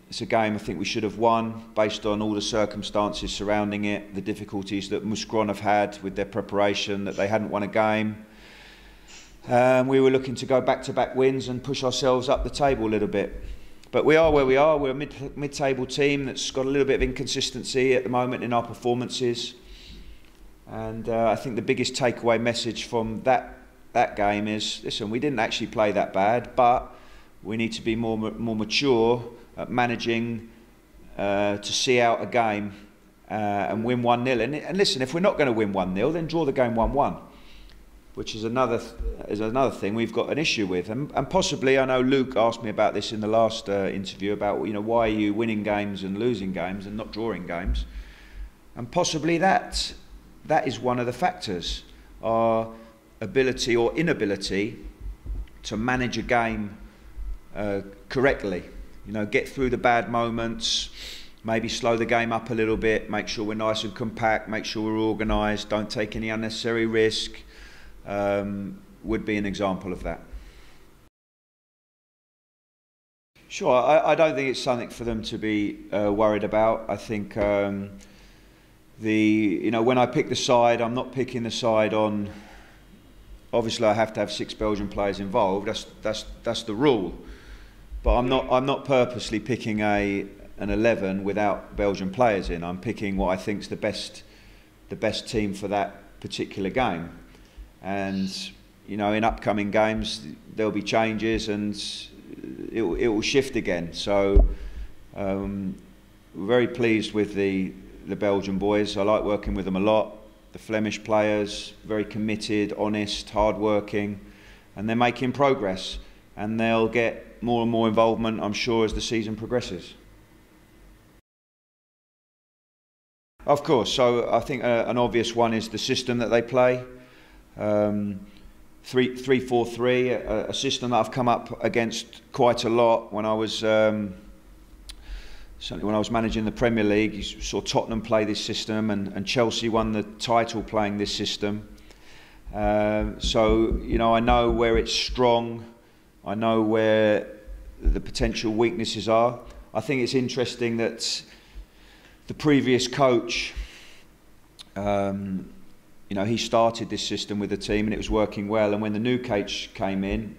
It's a game I think we should have won based on all the circumstances surrounding it, the difficulties that Moeskroen have had with their preparation, that they hadn't won a game. We were looking to go back-to-back wins and push ourselves up the table a little bit. But we are where we are. We're a mid-table team that's got a little bit of inconsistency at the moment in our performances. And I think the biggest takeaway message from that game is, listen, we didn't actually play that bad, but we need to be more mature at managing to see out a game and win 1-0. And listen, if we're not going to win 1-0, then draw the game 1-1, which is another thing we've got an issue with. And possibly, I know Luke asked me about this in the last interview about, you know, why are you winning games and losing games and not drawing games? And possibly that is one of the factors, our ability or inability to manage a game correctly. You know, get through the bad moments, maybe slow the game up a little bit, make sure we're nice and compact, make sure we're organised, don't take any unnecessary risk, would be an example of that. Sure, I don't think it's something for them to be worried about. I think you know, when I pick the side, I'm not picking the side on, obviously I have to have 6 Belgian players involved, that's the rule. But I'm not purposely picking an 11 without Belgian players in. I'm picking what I think is the best team for that particular game. And you know, in upcoming games there'll be changes and it will shift again. So we're very pleased with the Belgian boys. I like working with them a lot. The Flemish players, very committed, honest, hard-working, and they're making progress. And they'll get more and more involvement, I'm sure, as the season progresses. Of course, so I think an obvious one is the system that they play. 3-4-3, a system that I've come up against quite a lot when I was certainly when I was managing the Premier League. You saw Tottenham play this system, and Chelsea won the title playing this system. So you know, I know where it's strong. I know where the potential weaknesses are. I think it's interesting that the previous coach, you know, he started this system with the team and it was working well. And when the new coach came in,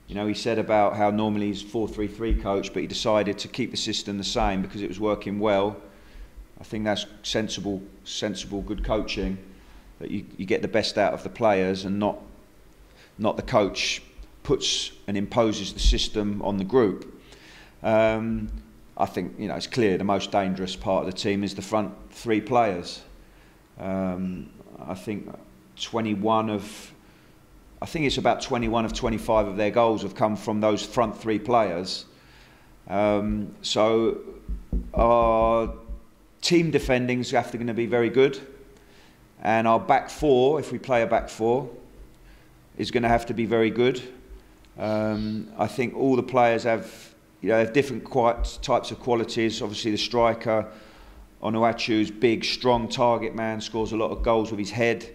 you know, he said about how normally he's 4-3-3 coach, but he decided to keep the system the same because it was working well. I think that's sensible, good coaching, that you get the best out of the players and not the coach puts and imposes the system on the group. I think, you know, it's clear the most dangerous part of the team is the front 3 players. I think 21 of 25 of their goals have come from those front 3 players. So our team defending is going to be very good, and our back 4, if we play a back 4, is going to have to be very good. I think all the players have, you know, have different types of qualities. Obviously, the striker, Onuachu's big, strong target man, scores a lot of goals with his head.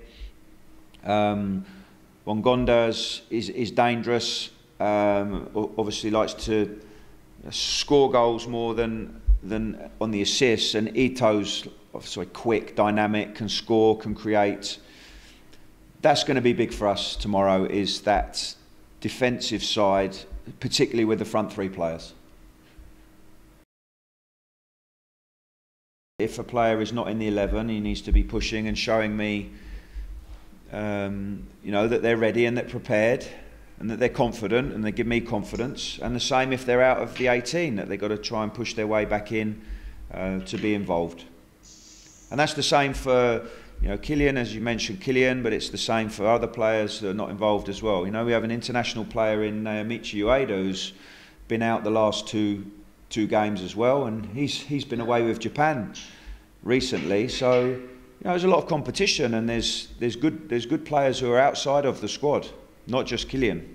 Bongonda is dangerous. Obviously, likes to score goals more than on the assists. And Ito's obviously quick, dynamic, can score, can create. That's going to be big for us tomorrow. Is that defensive side, particularly with the front 3 players. If a player is not in the 11, he needs to be pushing and showing me, you know, that they're ready and they're prepared and that they're confident, and they give me confidence. And the same if they're out of the 18, that they've got to try and push their way back in to be involved. And that's the same for, you know, Kylian, as you mentioned, Kylian, but it's the same for other players that are not involved as well. You know, we have an international player in Michi Ueda who's been out the last two games as well, and he's been away with Japan recently. So, you know, there's a lot of competition, and there's good players who are outside of the squad, not just Kylian.